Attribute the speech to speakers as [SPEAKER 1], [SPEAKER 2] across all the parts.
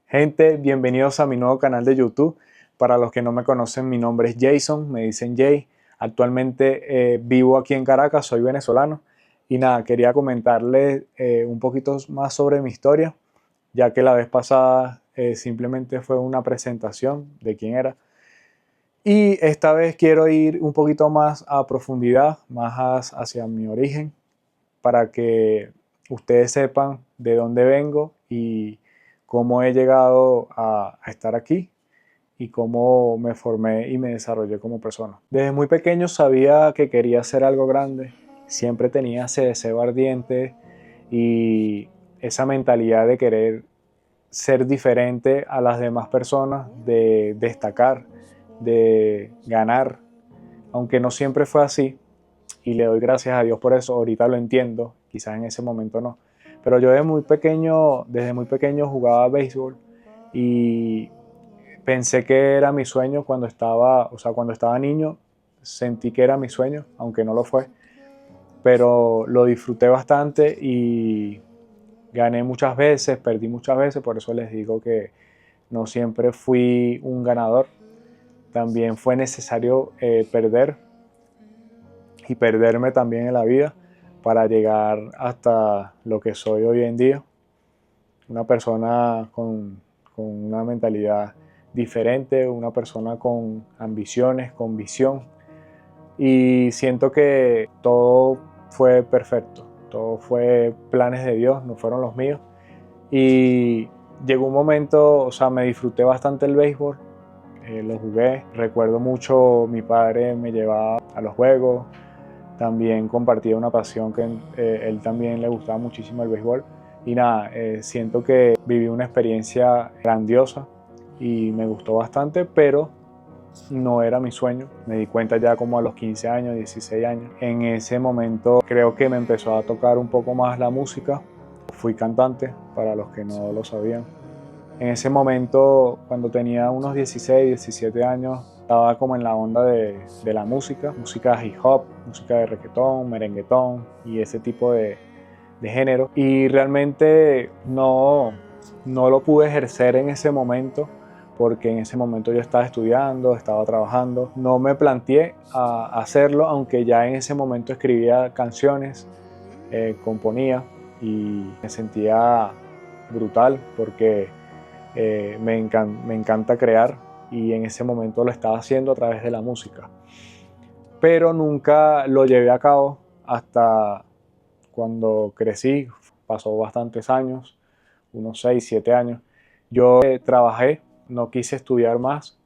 [SPEAKER 1] Gente, bienvenidos a mi nuevo canal de YouTube. Para los que no me conocen, mi nombre es Jason, me dicen Jay. Actualmente vivo aquí en Caracas, soy venezolano. Y nada, quería comentarles un poquito más sobre mi historia, ya que la vez pasada simplemente fue una presentación de quién era. Y esta vez quiero ir un poquito más a profundidad, hacia mi origen, para que ustedes sepan de dónde vengo y cómo he llegado a estar aquí y cómo me formé y me desarrollé como persona. Desde muy pequeño sabía que quería hacer algo grande, siempre tenía ese deseo ardiente y esa mentalidad de querer ser diferente a las demás personas, de destacar, de ganar, aunque no siempre fue así, y le doy gracias a Dios por eso. Ahorita lo entiendo, quizás en ese momento no. Pero yo desde muy pequeño jugaba béisbol y pensé que era mi sueño cuando estaba niño, sentí que era mi sueño, aunque no lo fue, pero lo disfruté bastante y gané muchas veces, perdí muchas veces, por eso les digo que no siempre fui un ganador. También fue necesario perder y perderme también en la vida para llegar hasta lo que soy hoy en día. Una persona con una mentalidad diferente, una persona con ambiciones, con visión. Y siento que todo fue perfecto, todo fue planes de Dios, no fueron los míos. Y llegó un momento, me disfruté bastante el béisbol, lo jugué. Recuerdo mucho, mi padre me llevaba a los juegos, también compartía una pasión que él también le gustaba muchísimo el béisbol. Y nada, siento que viví una experiencia grandiosa y me gustó bastante, pero no era mi sueño. Me di cuenta ya como a los 15 años, 16 años. En ese momento creo que me empezó a tocar un poco más la música. Fui cantante, para los que no lo sabían. En ese momento, cuando tenía unos 16, 17 años, estaba como en la onda de la música hip hop, música de reggaetón, merenguetón y ese tipo de género. Y realmente no lo pude ejercer en ese momento porque en ese momento yo estaba estudiando, estaba trabajando. No me planteé a hacerlo, aunque ya en ese momento escribía canciones, componía y me sentía brutal porque me encanta crear y en ese momento lo estaba haciendo a través de la música. Pero nunca lo llevé a cabo hasta cuando crecí, pasó bastantes años, unos 6 7 años. Yo trabajé, no quise estudiar más,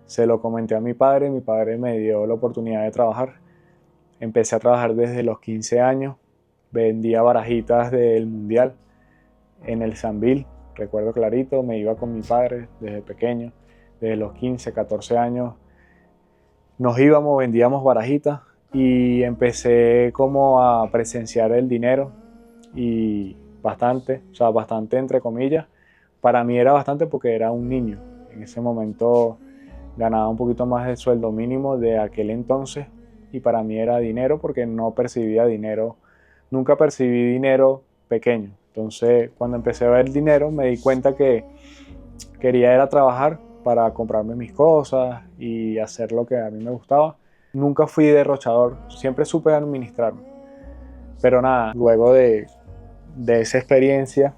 [SPEAKER 1] se lo comenté a mi padre me dio la oportunidad de trabajar. Empecé a trabajar desde los 15 años, vendía barajitas del mundial en el Sambil, recuerdo clarito, me iba con mi padre desde pequeño, desde los 15, 14 años, nos íbamos, vendíamos barajitas y empecé como a presenciar el dinero y bastante entre comillas. Para mí era bastante porque era un niño. En ese momento ganaba un poquito más del sueldo mínimo de aquel entonces y para mí era dinero porque no percibía dinero, nunca percibí dinero pequeño. Entonces cuando empecé a ver dinero me di cuenta que quería era trabajar para comprarme mis cosas y hacer lo que a mí me gustaba. Nunca fui derrochador, siempre supe administrarme. Pero nada, luego de esa experiencia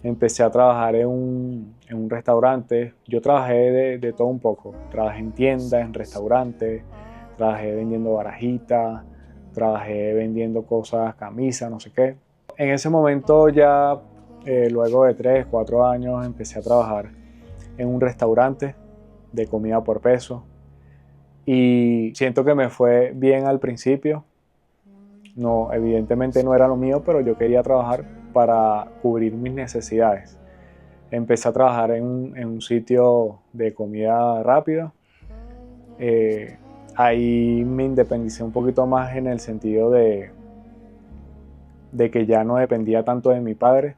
[SPEAKER 1] empecé a trabajar en un restaurante. Yo trabajé de todo un poco. Trabajé en tiendas, en restaurantes, trabajé vendiendo barajitas, trabajé vendiendo cosas, camisas, no sé qué. En ese momento ya, luego de 3 4 años, empecé a trabajar en un restaurante de comida por peso. Y siento que me fue bien al principio. No, evidentemente no era lo mío, pero yo quería trabajar para cubrir mis necesidades. Empecé a trabajar en un sitio de comida rápida. Ahí me independicé un poquito más en el sentido de que ya no dependía tanto de mi padre.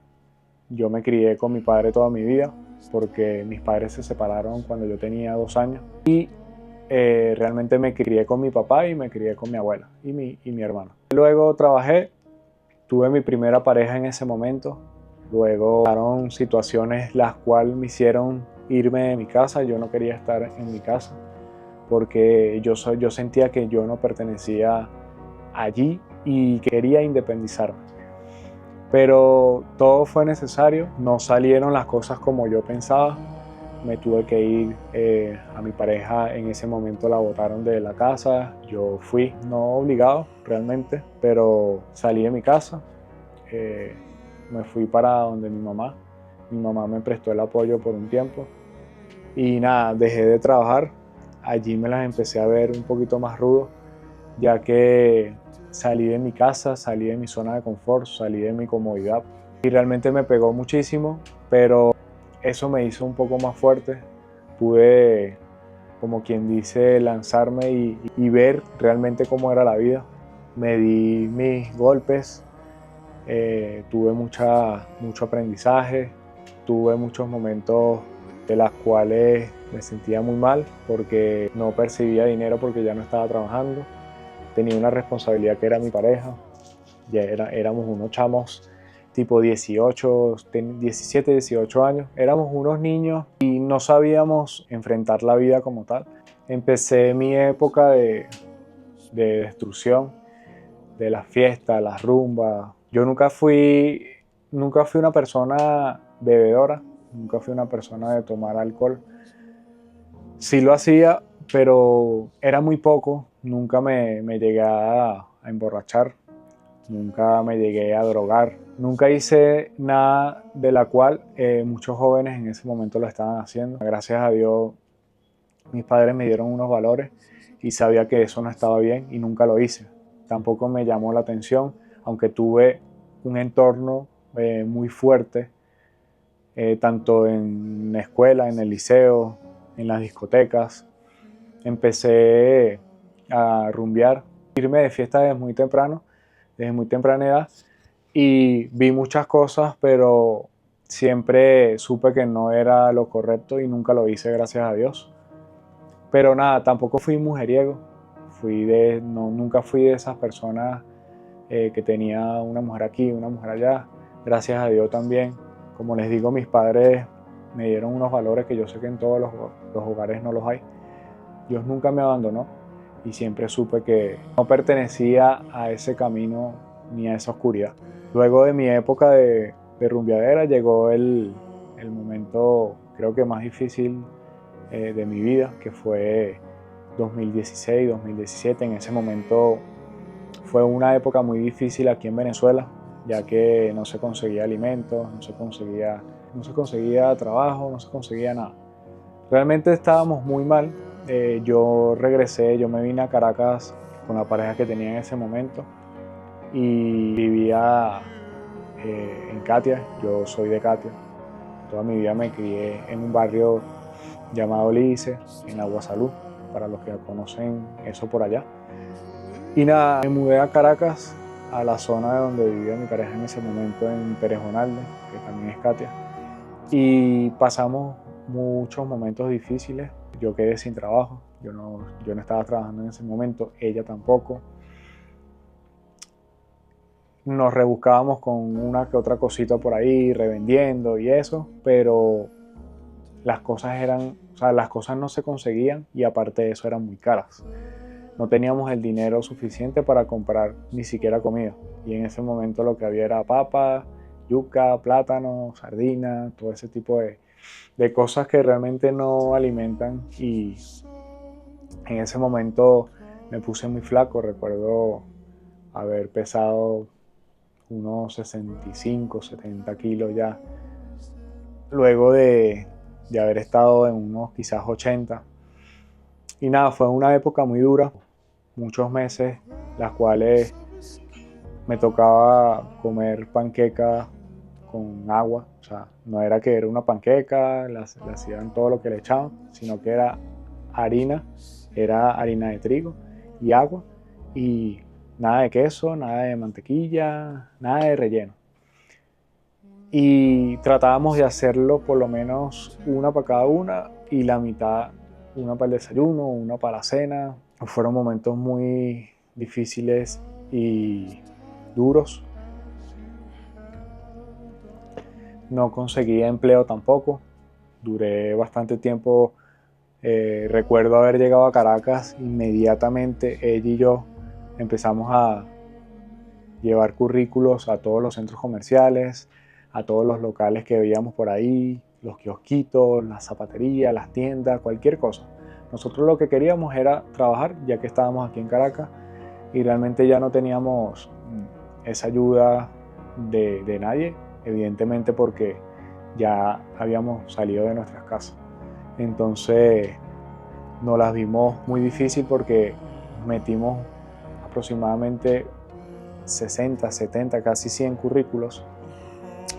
[SPEAKER 1] Yo me crié con mi padre toda mi vida porque mis padres se separaron cuando yo tenía 2 años. Y realmente me crié con mi papá y me crié con mi abuela y mi hermano. Luego trabajé, tuve mi primera pareja en ese momento, Luego pasaron situaciones las cuales me hicieron irme de mi casa. Yo no quería estar en mi casa porque yo sentía que yo no pertenecía allí y quería independizarme. Pero todo fue necesario, no salieron las cosas como yo pensaba. Me tuve que ir, a mi pareja en ese momento la botaron de la casa. Yo fui, no obligado realmente, pero salí de mi casa. Me fui para donde mi mamá. Mi mamá me prestó el apoyo por un tiempo. Y nada, dejé de trabajar. Allí me las empecé a ver un poquito más rudo, ya que salí de mi casa, salí de mi zona de confort, salí de mi comodidad. Y realmente me pegó muchísimo, pero eso me hizo un poco más fuerte. Pude, como quien dice, lanzarme y ver realmente cómo era la vida. Me di mis golpes, tuve mucho aprendizaje, tuve muchos momentos de los cuales me sentía muy mal porque no percibía dinero porque ya no estaba trabajando. Tenía una responsabilidad que era mi pareja. Ya éramos unos chamos tipo 18, 17, 18 años. Éramos unos niños y no sabíamos enfrentar la vida como tal. Empecé mi época de destrucción, de las fiestas, las rumbas. Yo nunca fui una persona bebedora, nunca fui una persona de tomar alcohol. Sí lo hacía, pero era muy poco. Nunca me llegué a emborrachar, nunca me llegué a drogar. Nunca hice nada de la cual muchos jóvenes en ese momento lo estaban haciendo. Gracias a Dios, mis padres me dieron unos valores y sabía que eso no estaba bien y nunca lo hice. Tampoco me llamó la atención, aunque tuve un entorno muy fuerte, tanto en la escuela, en el liceo, en las discotecas. Empecé a rumbear, irme de fiesta desde muy temprana edad, y vi muchas cosas, pero siempre supe que no era lo correcto y nunca lo hice, gracias a Dios. Pero nada, tampoco fui mujeriego, nunca fui de esas personas que tenía una mujer aquí, una mujer allá. Gracias a Dios también. Como les digo, mis padres me dieron unos valores que yo sé que en todos los hogares no los hay. Dios nunca me abandonó y siempre supe que no pertenecía a ese camino ni a esa oscuridad. Luego de mi época de rumbeadera llegó el momento, creo que más difícil de mi vida, que fue 2016, 2017. En ese momento fue una época muy difícil aquí en Venezuela, ya que no se conseguía alimentos, no se conseguía trabajo, no se conseguía nada. Realmente estábamos muy mal. Yo me vine a Caracas con la pareja que tenía en ese momento y vivía en Catia. Yo soy de Catia. Toda mi vida me crié en un barrio llamado Lice, en Aguasalú, para los que conocen eso por allá. Y nada, me mudé a Caracas, a la zona de donde vivía mi pareja en ese momento, en Perejonalde, que también es Catia. Y pasamos muchos momentos difíciles. Yo quedé sin trabajo, yo no estaba trabajando en ese momento, ella tampoco. Nos rebuscábamos con una que otra cosita por ahí, revendiendo y eso, pero las cosas no se conseguían y aparte de eso eran muy caras. No teníamos el dinero suficiente para comprar ni siquiera comida. Y en ese momento lo que había era papa, yuca, plátano, sardina, todo ese tipo de cosas que realmente no alimentan. Y en ese momento me puse muy flaco. Recuerdo haber pesado unos 65, 70 kilos ya. Luego de haber estado en unos quizás 80. Y nada, fue una época muy dura. Muchos meses, las cuales me tocaba comer panqueca con agua. O sea, no era que era una panqueca, le hacían todo lo que le echaban, sino que era harina de trigo y agua, y nada de queso, nada de mantequilla, nada de relleno. Y tratábamos de hacerlo por lo menos una para cada una y la mitad, una para el desayuno, una para la cena. Fueron momentos muy difíciles y duros. no conseguía empleo tampoco. Duré bastante tiempo. Recuerdo haber llegado a Caracas, inmediatamente ella y yo empezamos a llevar currículos a todos los centros comerciales, a todos los locales que veíamos por ahí, los kiosquitos, las zapaterías, las tiendas, cualquier cosa. Nosotros lo que queríamos era trabajar, ya que estábamos aquí en Caracas y realmente ya no teníamos esa ayuda de nadie, evidentemente porque ya habíamos salido de nuestras casas. Entonces nos las vimos muy difícil porque metimos aproximadamente 60, 70, casi 100 currículos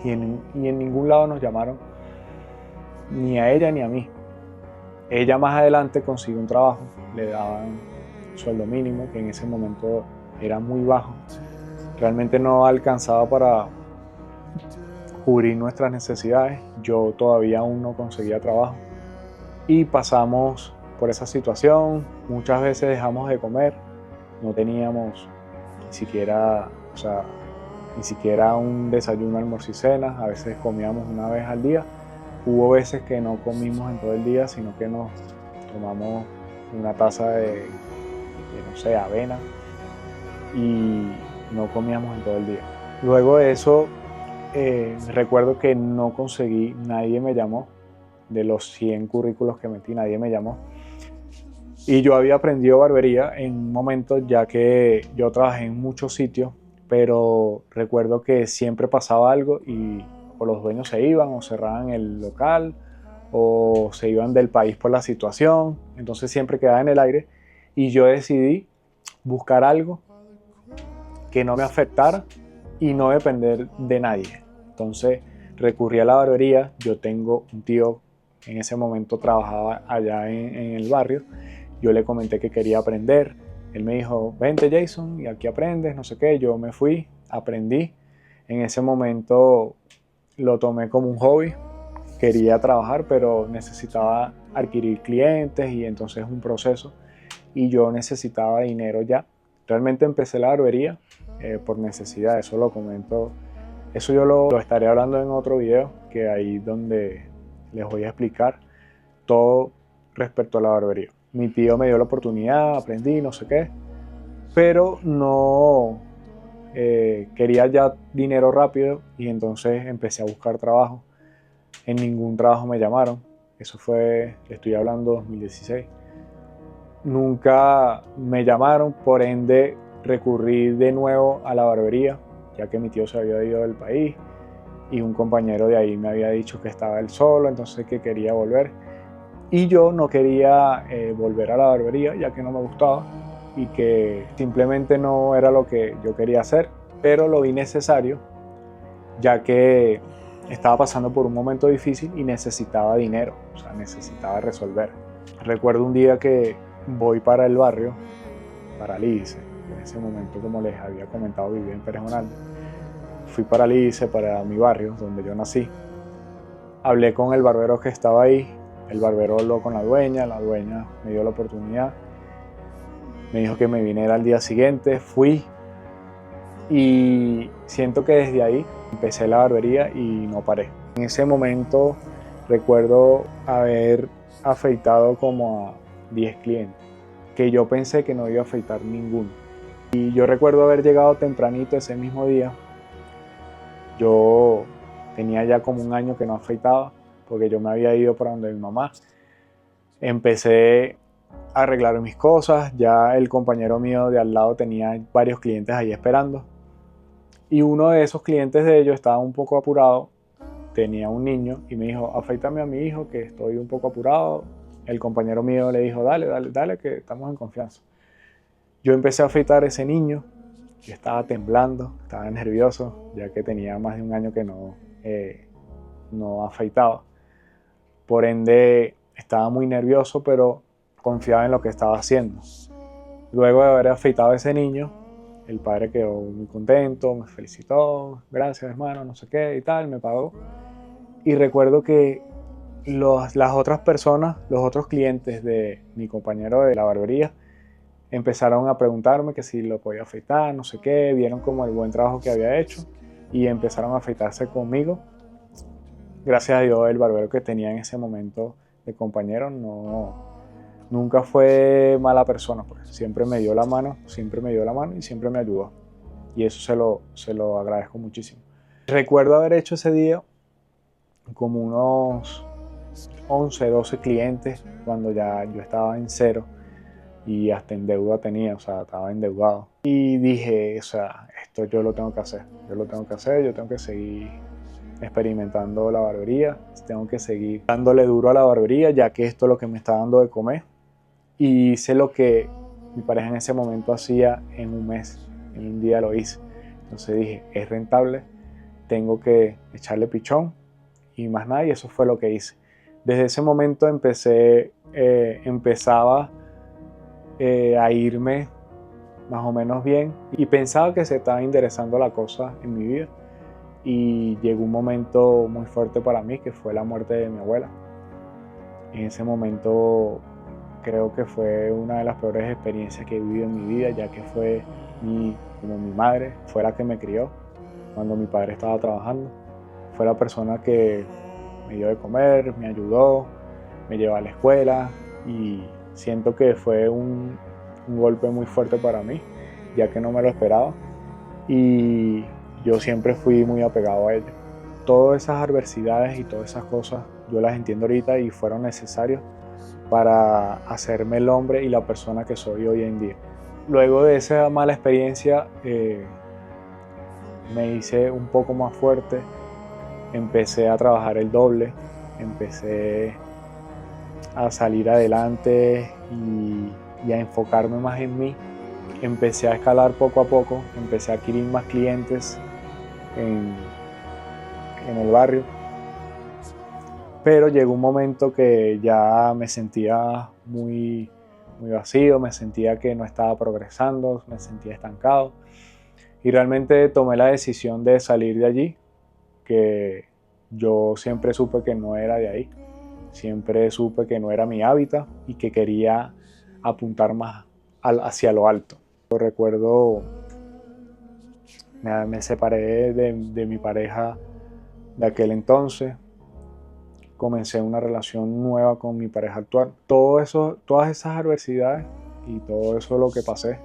[SPEAKER 1] y en ningún lado nos llamaron, ni a ella ni a mí. Ella más adelante consiguió un trabajo, le daban sueldo mínimo, que en ese momento era muy bajo. Realmente no alcanzaba para cubrir nuestras necesidades. Yo todavía aún no conseguía trabajo. Y pasamos por esa situación. Muchas veces dejamos de comer. No teníamos ni siquiera un desayuno, almuerzo y cena. A veces comíamos una vez al día. Hubo veces que no comimos en todo el día, sino que nos tomamos una taza de no sé, avena y no comíamos en todo el día. Luego de eso, recuerdo que no conseguí, nadie me llamó. De los 100 currículos que metí, nadie me llamó. Y yo había aprendido barbería en un momento, ya que yo trabajé en muchos sitios, pero recuerdo que siempre pasaba algo y o los dueños se iban o cerraban el local o se iban del país por la situación, entonces siempre quedaba en el aire y yo decidí buscar algo que no me afectara y no depender de nadie. Entonces recurrí a la barbería. Yo tengo un tío, en ese momento trabajaba allá en el barrio. Yo le comenté que quería aprender. Él me dijo, vente Jason y aquí aprendes, no sé qué. Yo me fui, aprendí. En ese momento lo tomé como un hobby. Quería trabajar, pero necesitaba adquirir clientes y entonces es un proceso. Y yo necesitaba dinero ya. Realmente empecé la barbería por necesidad, eso lo comento. Eso yo lo estaré hablando en otro video, que ahí donde les voy a explicar todo respecto a la barbería. Mi tío me dio la oportunidad, aprendí, no sé qué, pero no quería ya dinero rápido y entonces empecé a buscar trabajo. En ningún trabajo me llamaron. Eso fue, estoy hablando 2016. Nunca me llamaron, por ende recurrí de nuevo a la barbería, ya que mi tío se había ido del país y un compañero de ahí me había dicho que estaba él solo, entonces que quería volver. Y yo no quería volver a la barbería, ya que no me gustaba y que simplemente no era lo que yo quería hacer, pero lo vi necesario, ya que estaba pasando por un momento difícil y necesitaba dinero, o sea, necesitaba resolver. Recuerdo un día que voy para el barrio, para Lice. En ese momento, como les había comentado, vivía en Pérez Onalde. Fui para Lice, para mi barrio, donde yo nací. Hablé con el barbero que estaba ahí. El barbero habló con la dueña me dio la oportunidad. Me dijo que me viniera al día siguiente. Fui y siento que desde ahí empecé la barbería y no paré. En ese momento recuerdo haber afeitado como a 10 clientes, que yo pensé que no iba a afeitar ninguno. Y yo recuerdo haber llegado tempranito ese mismo día. Yo tenía ya como un año que no afeitaba, porque yo me había ido para donde mi mamá. Empecé a arreglar mis cosas, ya el compañero mío de al lado tenía varios clientes ahí esperando. Y uno de esos clientes de ellos estaba un poco apurado, tenía un niño y me dijo, afeítame a mi hijo que estoy un poco apurado. El compañero mío le dijo, dale, dale, dale, que estamos en confianza. Yo empecé a afeitar a ese niño, yo estaba temblando, estaba nervioso, ya que tenía más de un año que no afeitaba. Por ende, estaba muy nervioso, pero confiaba en lo que estaba haciendo. Luego de haber afeitado a ese niño, el padre quedó muy contento, me felicitó, gracias hermano, no sé qué y tal, me pagó. Y recuerdo que las otras personas, los otros clientes de mi compañero de la barbería, empezaron a preguntarme que si lo podía afeitar, no sé qué, vieron como el buen trabajo que había hecho y empezaron a afeitarse conmigo. Gracias a Dios el barbero que tenía en ese momento de compañero nunca fue mala persona, pues. Siempre me dio la mano, siempre me dio la mano y siempre me ayudó. Y eso se lo agradezco muchísimo. Recuerdo haber hecho ese día como unos 11, 12 clientes cuando ya yo estaba en cero y hasta en deuda tenía, o sea, estaba endeudado. Y dije, o sea, esto yo lo tengo que hacer, yo lo tengo que hacer, yo tengo que seguir experimentando la barbería, tengo que seguir dándole duro a la barbería, ya que esto es lo que me está dando de comer. Y hice lo que mi pareja en ese momento hacía en un mes, en un día lo hice. Entonces dije, es rentable, tengo que echarle pichón y más nada, y eso fue lo que hice. Desde ese momento empezaba a irme más o menos bien y pensaba que se estaba interesando la cosa en mi vida. Y llegó un momento muy fuerte para mí, que fue la muerte de mi abuela. En ese momento creo que fue una de las peores experiencias que he vivido en mi vida, ya que fue como mi madre, fue la que me crió cuando mi padre estaba trabajando. Fue la persona que me dio de comer, me ayudó, me llevó a la escuela y siento que fue un golpe muy fuerte para mí, ya que no me lo esperaba y yo siempre fui muy apegado a ella. Todas esas adversidades y todas esas cosas yo las entiendo ahorita y fueron necesarias para hacerme el hombre y la persona que soy hoy en día. Luego de esa mala experiencia me hice un poco más fuerte, empecé a trabajar el doble, empecé a salir adelante y a enfocarme más en mí. Empecé a escalar poco a poco, empecé a adquirir más clientes en el barrio, pero llegó un momento que ya me sentía muy vacío, me sentía que no estaba progresando, me sentía estancado y realmente tomé la decisión de salir de allí, que yo siempre supe que no era de ahí, siempre supe que no era mi hábitat y que quería apuntar más hacia lo alto. Yo recuerdo, me separé de mi pareja de aquel entonces, comencé una relación nueva con mi pareja actual. Todas esas adversidades y todo eso lo que pasé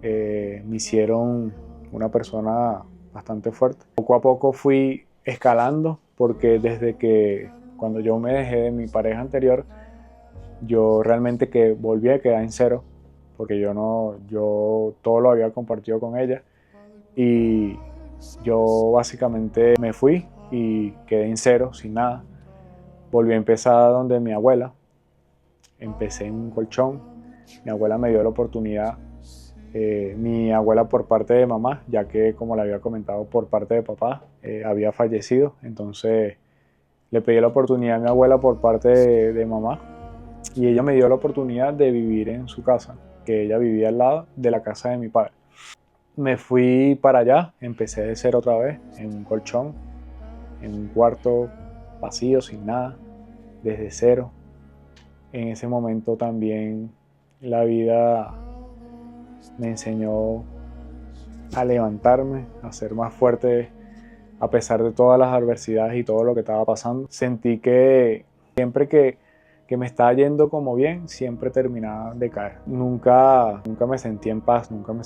[SPEAKER 1] me hicieron una persona bastante fuerte. Poco a poco fui escalando porque desde que cuando yo me dejé de mi pareja anterior, yo realmente que volví a quedar en cero porque yo todo lo había compartido con ella y yo básicamente me fui y quedé en cero, sin nada. Volví a empezar donde mi abuela, empecé en un colchón, mi abuela me dio la oportunidad, mi abuela por parte de mamá, ya que como le había comentado por parte de papá, había fallecido, entonces le pedí la oportunidad a mi abuela por parte de mamá y ella me dio la oportunidad de vivir en su casa, que ella vivía al lado de la casa de mi padre. Me fui para allá, empecé de cero otra vez, en un colchón, en un cuarto vacío, sin nada, desde cero. En ese momento también la vida me enseñó a levantarme, a ser más fuerte a pesar de todas las adversidades y todo lo que estaba pasando. Sentí que siempre que me estaba yendo como bien, siempre terminaba de caer. Nunca me sentí en paz, nunca me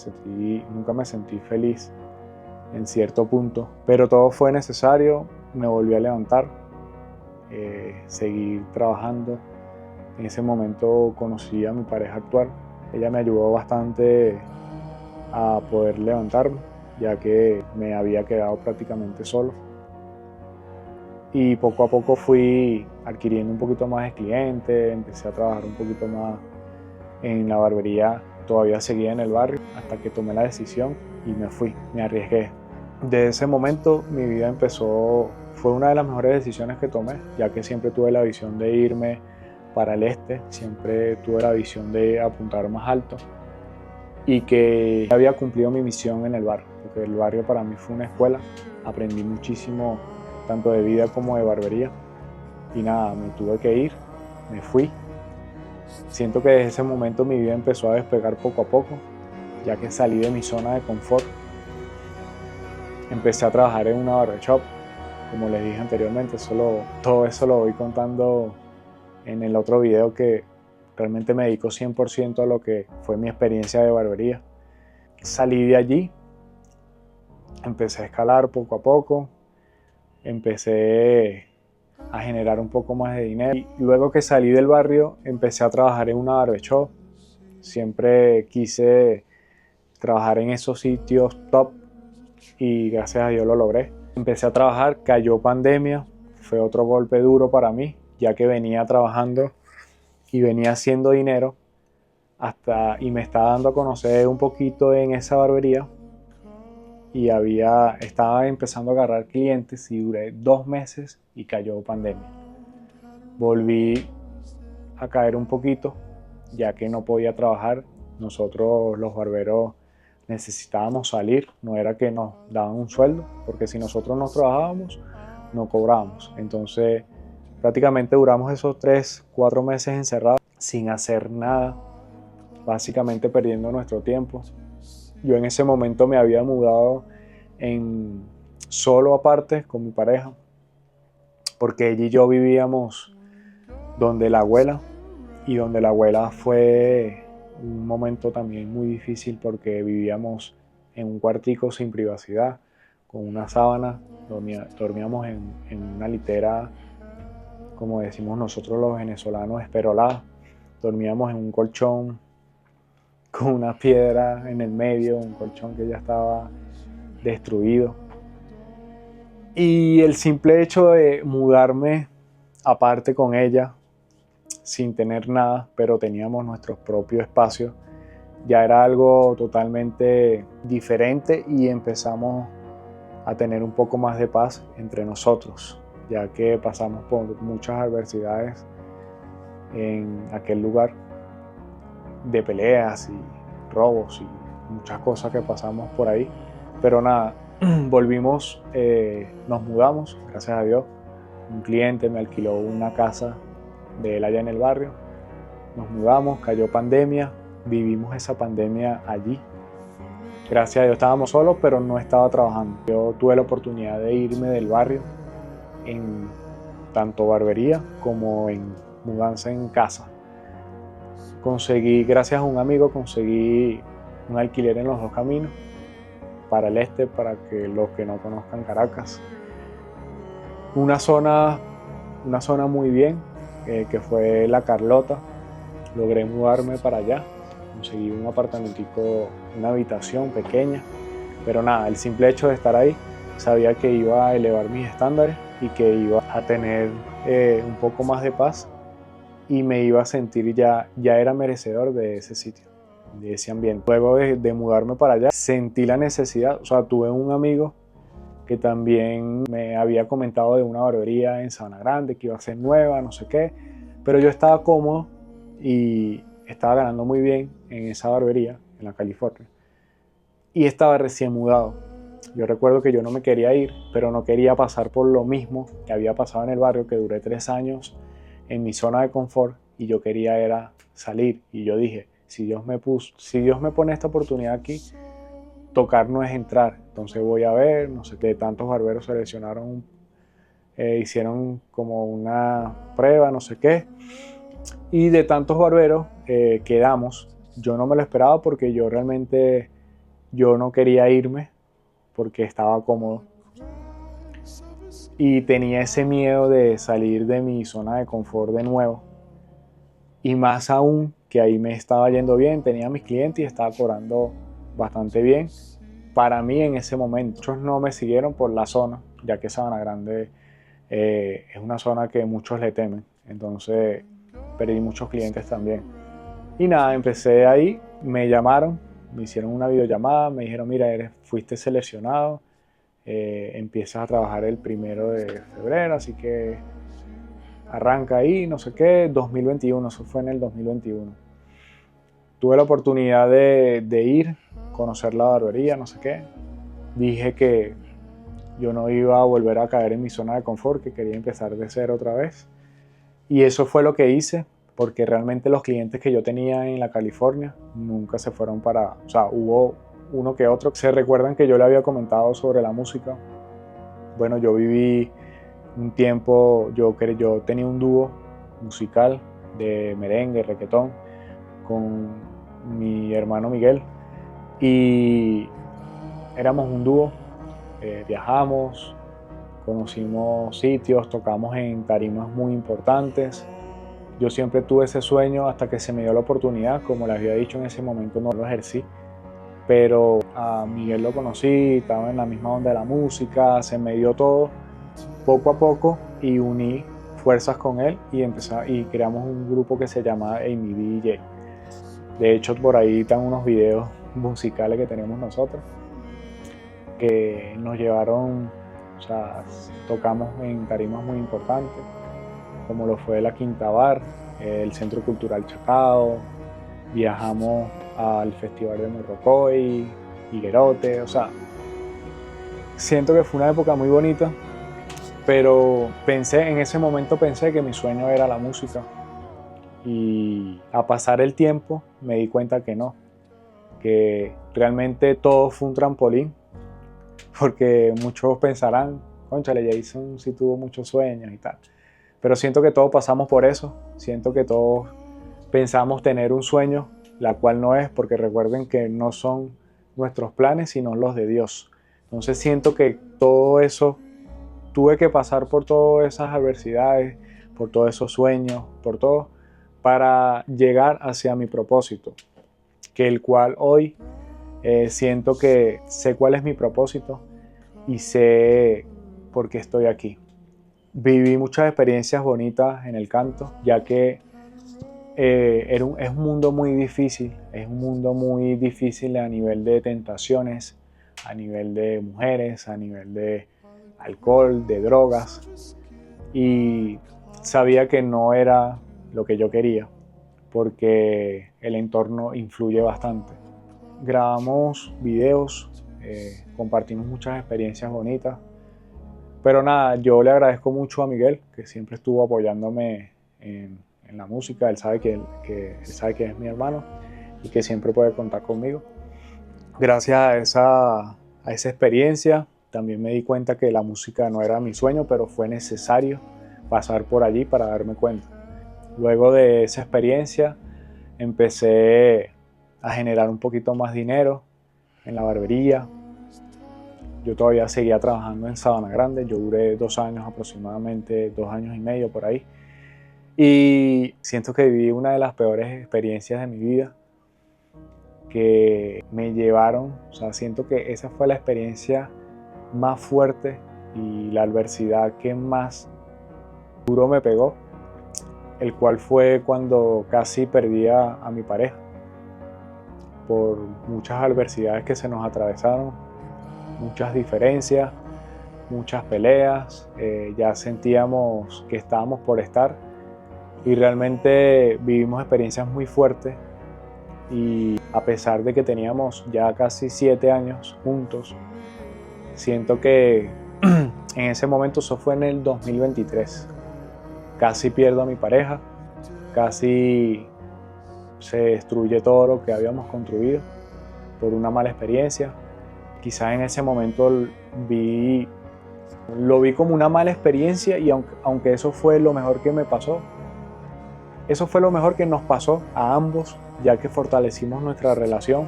[SPEAKER 1] sentí feliz en cierto punto, pero todo fue necesario, me volví a levantar, seguir trabajando. En ese momento conocí a mi pareja actual, ella me ayudó bastante a poder levantarme, ya que me había quedado prácticamente solo. Y poco a poco fui adquiriendo un poquito más de clientes, empecé a trabajar un poquito más en la barbería, todavía seguía en el barrio hasta que tomé la decisión y me fui, me arriesgué. Desde ese momento mi vida empezó, fue una de las mejores decisiones que tomé, ya que siempre tuve la visión de irme para el este, siempre tuve la visión de apuntar más alto y que había cumplido mi misión en el barrio, porque el barrio para mí fue una escuela, aprendí muchísimo tanto de vida como de barbería y nada, me tuve que ir, me fui. Siento que desde ese momento mi vida empezó a despegar poco a poco, ya que salí de mi zona de confort. Empecé a trabajar en una barbershop, como les dije anteriormente, todo eso lo voy contando en el otro video, que realmente me dedico 100% a lo que fue mi experiencia de barbería. Salí de allí, empecé a escalar poco a poco, empecé a generar un poco más de dinero. Y luego que salí del barrio, empecé a trabajar en una barbershop. Siempre quise trabajar en esos sitios top y gracias a Dios lo logré. Empecé a trabajar, cayó pandemia, fue otro golpe duro para mí, ya que venía trabajando y venía haciendo dinero y me estaba dando a conocer un poquito en esa barbería, y estaba empezando a agarrar clientes y duré 2 meses y cayó pandemia. Volví a caer un poquito, ya que no podía trabajar. Nosotros los barberos necesitábamos salir, no era que nos daban un sueldo, porque si nosotros no trabajábamos, no cobrábamos. Entonces prácticamente duramos esos 3-4 meses encerrados sin hacer nada, básicamente perdiendo nuestro tiempo. Yo en ese momento me había mudado solo aparte con mi pareja, porque ella y yo vivíamos donde la abuela, y donde la abuela fue un momento también muy difícil, porque vivíamos en un cuartico sin privacidad, con una sábana, dormíamos en una litera, como decimos nosotros los venezolanos, esperolada. Dormíamos en un colchón con una piedra en el medio, un colchón que ya estaba destruido. Y el simple hecho de mudarme aparte con ella, sin tener nada, pero teníamos nuestro propio espacio, ya era algo totalmente diferente, y empezamos a tener un poco más de paz entre nosotros, ya que pasamos por muchas adversidades en aquel lugar, de peleas y robos y muchas cosas que pasamos por ahí. Pero nada, volvimos, nos mudamos, gracias a Dios. Un cliente me alquiló una casa de él allá en el barrio. Nos mudamos, cayó pandemia, vivimos esa pandemia allí. Gracias a Dios estábamos solos, pero no estaba trabajando. Yo tuve la oportunidad de irme del barrio en tanto barbería como en mudanza en casa. Gracias a un amigo, conseguí un alquiler en Los Dos Caminos, para el este, para que los que no conozcan Caracas. Una zona muy bien, que fue La Carlota. Logré mudarme para allá, conseguí un apartamentico, una habitación pequeña, pero nada, el simple hecho de estar ahí, sabía que iba a elevar mis estándares y que iba a tener un poco más de paz, y me iba a sentir ya era merecedor de ese sitio, de ese ambiente. Luego de mudarme para allá, sentí la necesidad, o sea, tuve un amigo que también me había comentado de una barbería en Sabana Grande que iba a ser nueva, no sé qué, pero yo estaba cómodo y estaba ganando muy bien en esa barbería, en la California, y estaba recién mudado. Yo recuerdo que yo no me quería ir, pero no quería pasar por lo mismo que había pasado en el barrio, que duré 3 años en mi zona de confort, y yo quería era salir. Y yo dije, si Dios me pone esta oportunidad aquí, tocar no es entrar. Entonces voy a ver, no sé qué, tantos barberos seleccionaron, hicieron como una prueba, no sé qué, y de tantos barberos quedamos. Yo no me lo esperaba, porque yo realmente no quería irme, porque estaba cómodo y tenía ese miedo de salir de mi zona de confort de nuevo, y más aún que ahí me estaba yendo bien, tenía mis clientes y estaba cobrando bastante bien para mí en ese momento. Muchos no me siguieron por la zona, ya que Sabana Grande es una zona que muchos le temen, entonces perdí muchos clientes también. Y nada, empecé ahí, me llamaron, me hicieron una videollamada, me dijeron, mira, fuiste seleccionado, empiezas a trabajar el 1 de febrero, así que arranca ahí, no sé qué, 2021, eso fue en el 2021. Tuve la oportunidad de ir, conocer la barbería, no sé qué. Dije que yo no iba a volver a caer en mi zona de confort, que quería empezar de cero otra vez. Y eso fue lo que hice, porque realmente los clientes que yo tenía en la California nunca se fueron o sea, hubo uno que otro. Se recuerdan que yo le había comentado sobre la música. Bueno, yo viví un tiempo yo tenía un dúo musical de merengue, reggaetón, con mi hermano Miguel, y éramos un dúo, viajamos, conocimos sitios, tocamos en tarimas muy importantes. Yo siempre tuve ese sueño hasta que se me dio la oportunidad, como les había dicho en ese momento no lo ejercí, pero a Miguel lo conocí, estaba en la misma onda de la música, se me dio todo poco a poco y uní fuerzas con él y creamos un grupo que se llama Amy DJ. De hecho, por ahí están unos videos musicales que tenemos nosotros que nos llevaron, o sea, tocamos en tarimas muy importantes, como lo fue la Quinta Bar, el Centro Cultural Chacao, viajamos al Festival de Morrocoy, Higuerote, o sea, siento que fue una época muy bonita, pero en ese momento pensé que mi sueño era la música, y a pasar el tiempo me di cuenta que no, que realmente todo fue un trampolín, porque muchos pensarán, cónchale, Jason sí tuvo muchos sueños y tal, pero siento que todos pasamos por eso, siento que todos pensamos tener un sueño, la cual no es, porque recuerden que no son nuestros planes, sino los de Dios. Entonces siento que todo eso, tuve que pasar por todas esas adversidades, por todos esos sueños, por todo, para llegar hacia mi propósito, que el cual hoy siento que sé cuál es mi propósito y sé por qué estoy aquí. Viví muchas experiencias bonitas en el canto, ya que es un mundo muy difícil, es un mundo muy difícil a nivel de tentaciones, a nivel de mujeres, a nivel de alcohol, de drogas, y sabía que no era lo que yo quería, porque el entorno influye bastante. Grabamos videos, compartimos muchas experiencias bonitas, pero nada, yo le agradezco mucho a Miguel, que siempre estuvo apoyándome en la música. Él sabe que él sabe que es mi hermano y que siempre puede contar conmigo. Gracias a esa experiencia, también me di cuenta que la música no era mi sueño, pero fue necesario pasar por allí para darme cuenta. Luego de esa experiencia, empecé a generar un poquito más dinero en la barbería. Yo todavía seguía trabajando en Sabana Grande, yo duré 2 años aproximadamente, 2 años y medio por ahí. Y siento que viví una de las peores experiencias de mi vida, que me llevaron, o sea, siento que esa fue la experiencia más fuerte y la adversidad que más duro me pegó, el cual fue cuando casi perdí a mi pareja por muchas adversidades que se nos atravesaron, muchas diferencias, muchas peleas, ya sentíamos que estábamos por estar y realmente vivimos experiencias muy fuertes, y a pesar de que teníamos ya casi 7 años juntos, siento que en ese momento, eso fue en el 2023, casi pierdo a mi pareja, casi se destruye todo lo que habíamos construido por una mala experiencia. Quizás en ese momento lo vi como una mala experiencia, y aunque eso fue lo mejor que me pasó, eso fue lo mejor que nos pasó a ambos, ya que fortalecimos nuestra relación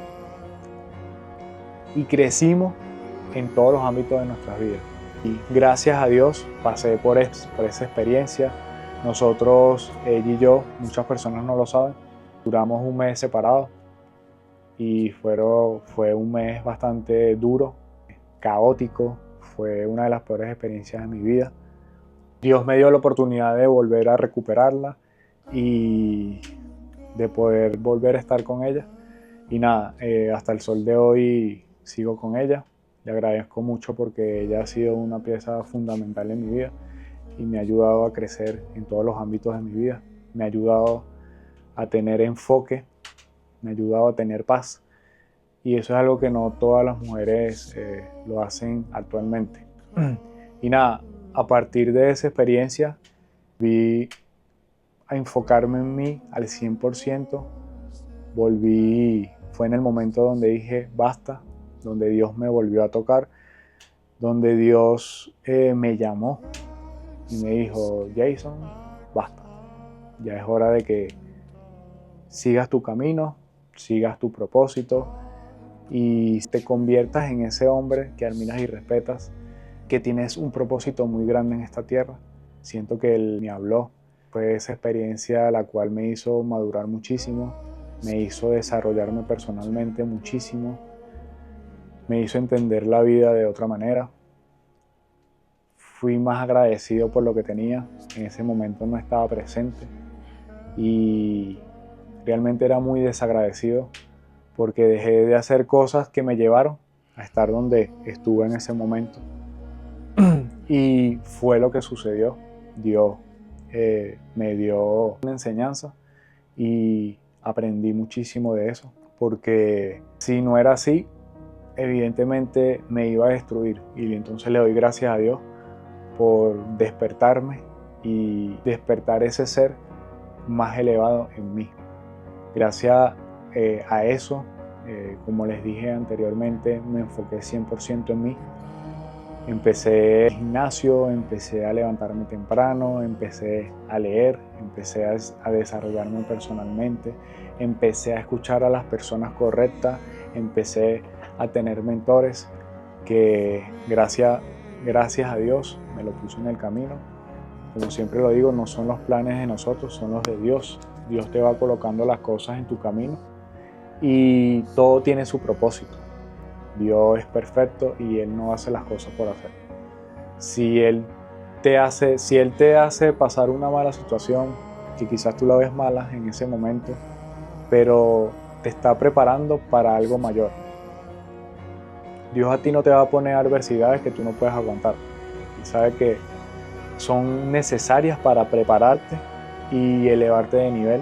[SPEAKER 1] y crecimos en todos los ámbitos de nuestras vidas. Y gracias a Dios pasé por esa experiencia. Nosotros, ella y yo, muchas personas no lo saben, duramos un mes separados y fue un mes bastante duro, caótico, fue una de las peores experiencias de mi vida. Dios me dio la oportunidad de volver a recuperarla y de poder volver a estar con ella. Y nada, hasta el sol de hoy sigo con ella. Le agradezco mucho porque ella ha sido una pieza fundamental en mi vida y me ha ayudado a crecer en todos los ámbitos de mi vida. Me ha ayudado a tener enfoque, me ha ayudado a tener paz. Y eso es algo que no todas las mujeres lo hacen actualmente. Y nada, a partir de esa experiencia vi a enfocarme en mí al 100%. Fue en el momento donde dije basta, donde Dios me volvió a tocar, donde Dios me llamó y me dijo: Jason, basta, ya es hora de que sigas tu camino, sigas tu propósito y te conviertas en ese hombre que admiras y respetas, que tienes un propósito muy grande en esta tierra. Siento que él me habló. Fue esa experiencia la cual me hizo madurar muchísimo, me hizo desarrollarme personalmente muchísimo, me hizo entender la vida de otra manera. Fui más agradecido por lo que tenía. En ese momento no estaba presente y realmente era muy desagradecido porque dejé de hacer cosas que me llevaron a estar donde estuve en ese momento. Y fue lo que sucedió. Dios me dio una enseñanza y aprendí muchísimo de eso, porque si no era así, evidentemente me iba a destruir. Y entonces le doy gracias a Dios por despertarme y despertar ese ser más elevado en mí. Gracias a eso, como les dije anteriormente, me enfoqué 100% en mí. Empecé el gimnasio, empecé a levantarme temprano, empecé a leer, empecé a desarrollarme personalmente, empecé a escuchar a las personas correctas, empecé a tener mentores que gracias a Dios me lo puso en el camino. Como siempre lo digo, no son los planes de nosotros, son los de Dios. Dios te va colocando las cosas en tu camino y todo tiene su propósito. Dios es perfecto y Él no hace las cosas por hacer. Si Él te hace pasar una mala situación, que quizás tú la ves mala en ese momento, pero te está preparando para algo mayor. Dios a ti no te va a poner adversidades que tú no puedes aguantar. Él sabe que son necesarias para prepararte y elevarte de nivel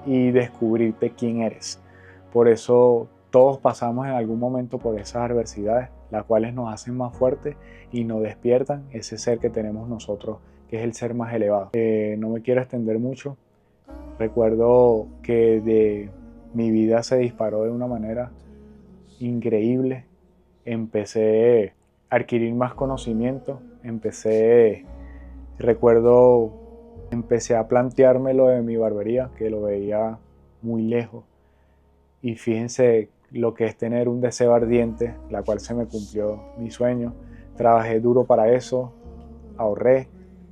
[SPEAKER 1] y descubrirte quién eres. Por eso todos pasamos en algún momento por esas adversidades, las cuales nos hacen más fuertes y nos despiertan ese ser que tenemos nosotros, que es el ser más elevado. No me quiero extender mucho. Recuerdo que mi vida se disparó de una manera increíble. Empecé a adquirir más conocimiento, empecé a plantearme lo de mi barbería, que lo veía muy lejos. Y fíjense lo que es tener un deseo ardiente, la cual se me cumplió mi sueño. Trabajé duro para eso, ahorré,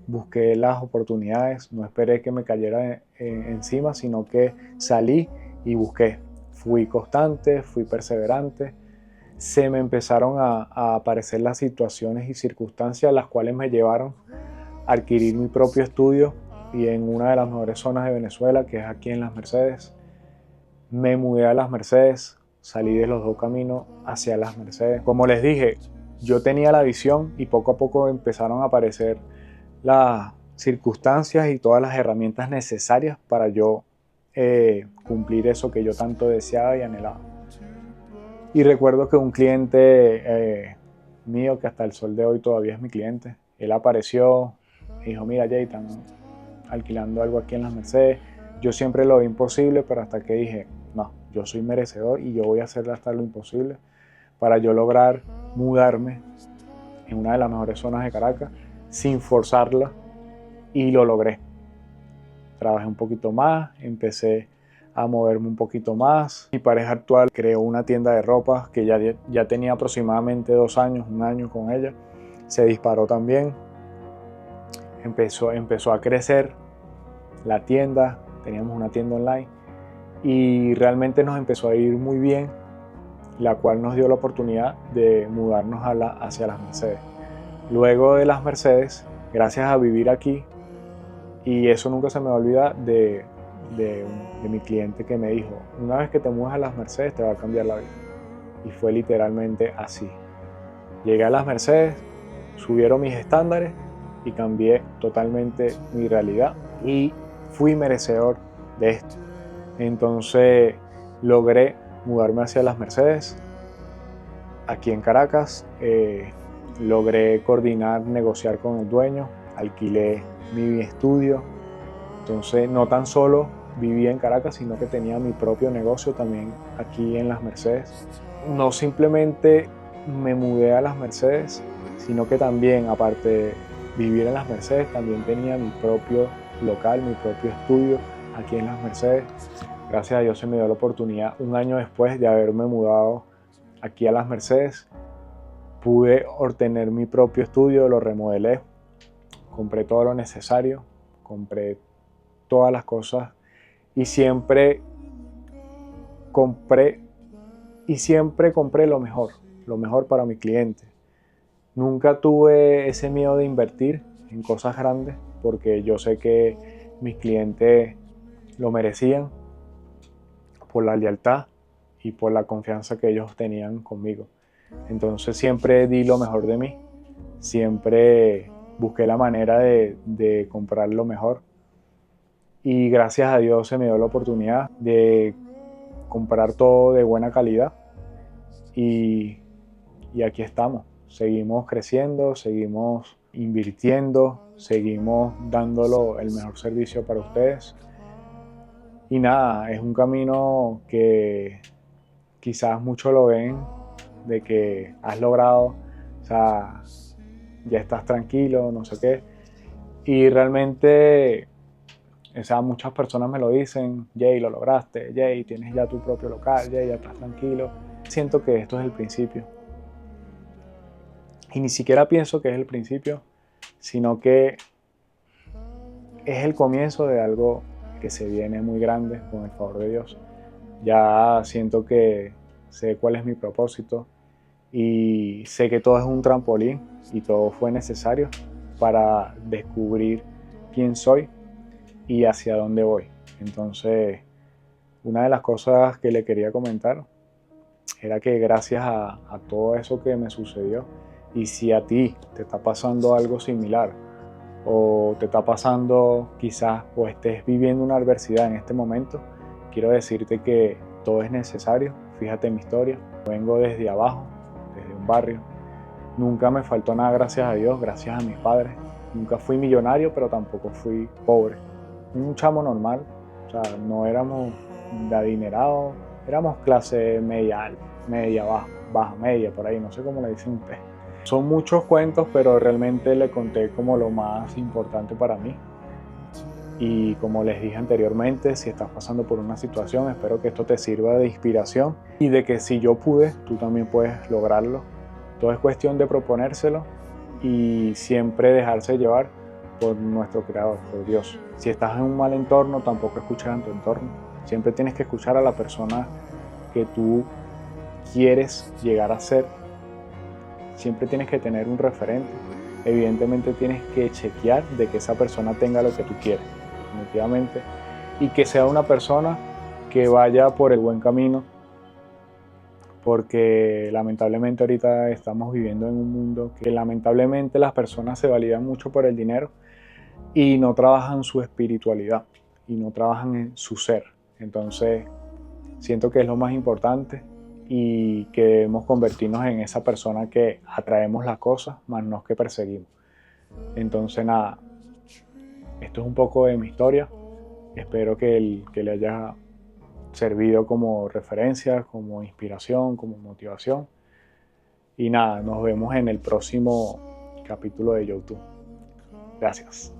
[SPEAKER 1] busqué las oportunidades, no esperé que me cayera encima, sino que salí y busqué. Fui constante, fui perseverante. Se me empezaron a aparecer las situaciones y circunstancias las cuales me llevaron a adquirir mi propio estudio y en una de las mejores zonas de Venezuela, que es aquí en Las Mercedes. Me mudé a Las Mercedes, salí de los dos caminos hacia Las Mercedes. Como les dije, yo tenía la visión y poco a poco empezaron a aparecer las circunstancias y todas las herramientas necesarias para yo cumplir eso que yo tanto deseaba y anhelaba. Y recuerdo que un cliente mío, que hasta el sol de hoy todavía es mi cliente, él apareció y dijo: mira, Jay, están alquilando algo aquí en Las Mercedes. Yo siempre lo vi imposible, pero hasta que dije: no, yo soy merecedor y yo voy a hacer hasta lo imposible para yo lograr mudarme en una de las mejores zonas de Caracas sin forzarla, y lo logré. Trabajé un poquito más, empecé a moverme un poquito más. Mi pareja actual creó una tienda de ropa que ya tenía aproximadamente 2 años, 1 año con ella. Se disparó también. Empezó a crecer la tienda, teníamos una tienda online y realmente nos empezó a ir muy bien, la cual nos dio la oportunidad de mudarnos hacia Las Mercedes. Luego de Las Mercedes, gracias a vivir aquí, y eso nunca se me va a olvidar de mi cliente que me dijo: una vez que te mudas a Las Mercedes te va a cambiar la vida. Y fue literalmente así. Llegué a Las Mercedes, subieron mis estándares y cambié totalmente mi realidad y fui merecedor de esto. Entonces logré mudarme hacia Las Mercedes, aquí en Caracas. Logré coordinar, negociar con el dueño, alquilé mi estudio. Entonces no tan solo vivía en Caracas, sino que tenía mi propio negocio también aquí en Las Mercedes. No simplemente me mudé a Las Mercedes, sino que también, aparte vivir en las Mercedes, también tenía mi propio local, mi propio estudio aquí en las Mercedes. Gracias a Dios se me dio la oportunidad un año después de haberme mudado aquí a las Mercedes. Pude obtener mi propio estudio, lo remodelé, compré todo lo necesario, compré todas las cosas y siempre compré lo mejor para mi cliente. Nunca tuve ese miedo de invertir en cosas grandes porque yo sé que mis clientes lo merecían por la lealtad y por la confianza que ellos tenían conmigo. Entonces siempre di lo mejor de mí, siempre busqué la manera de comprar lo mejor y gracias a Dios se me dio la oportunidad de comprar todo de buena calidad y aquí estamos. Seguimos creciendo, seguimos invirtiendo, seguimos dándolo el mejor servicio para ustedes. Y nada, es un camino que quizás muchos lo ven de que has logrado, o sea, ya estás tranquilo, no sé qué. Y realmente, o sea, muchas personas me lo dicen, Jay, lo lograste, Jay, tienes ya tu propio local, Jay, ya estás tranquilo. Siento que esto es el principio. Y ni siquiera pienso que es el principio, sino que es el comienzo de algo que se viene muy grande con el favor de Dios. Ya siento que sé cuál es mi propósito y sé que todo es un trampolín y todo fue necesario para descubrir quién soy y hacia dónde voy. Entonces, una de las cosas que le quería comentar era que gracias a todo eso que me sucedió, y si a ti te está pasando algo similar o te está pasando quizás o estés viviendo una adversidad en este momento, quiero decirte que todo es necesario. Fíjate en mi historia, vengo desde abajo, desde un barrio, nunca me faltó nada gracias a Dios, gracias a mis padres, nunca fui millonario pero tampoco fui pobre, un chamo normal, o sea, no éramos de adinerados, éramos clase media alta, media baja, baja media, por ahí, no sé cómo le dicen ustedes. Son muchos cuentos, pero realmente le conté como lo más importante para mí. Y como les dije anteriormente, si estás pasando por una situación, espero que esto te sirva de inspiración y de que si yo pude, tú también puedes lograrlo. Todo es cuestión de proponérselo y siempre dejarse llevar por nuestro Creador, por Dios. Si estás en un mal entorno, tampoco escuchar en tu entorno. Siempre tienes que escuchar a la persona que tú quieres llegar a ser. Siempre tienes que tener un referente. Evidentemente tienes que chequear de que esa persona tenga lo que tú quieres, definitivamente, y que sea una persona que vaya por el buen camino, porque lamentablemente ahorita estamos viviendo en un mundo que lamentablemente las personas se validan mucho por el dinero y no trabajan su espiritualidad y no trabajan en su ser. Entonces siento que es lo más importante y que debemos convertirnos en esa persona que atraemos las cosas, más no que perseguimos. Entonces nada, esto es un poco de mi historia. Espero que le haya servido como referencia, como inspiración, como motivación. Y nada, nos vemos en el próximo capítulo de YouTube. Gracias.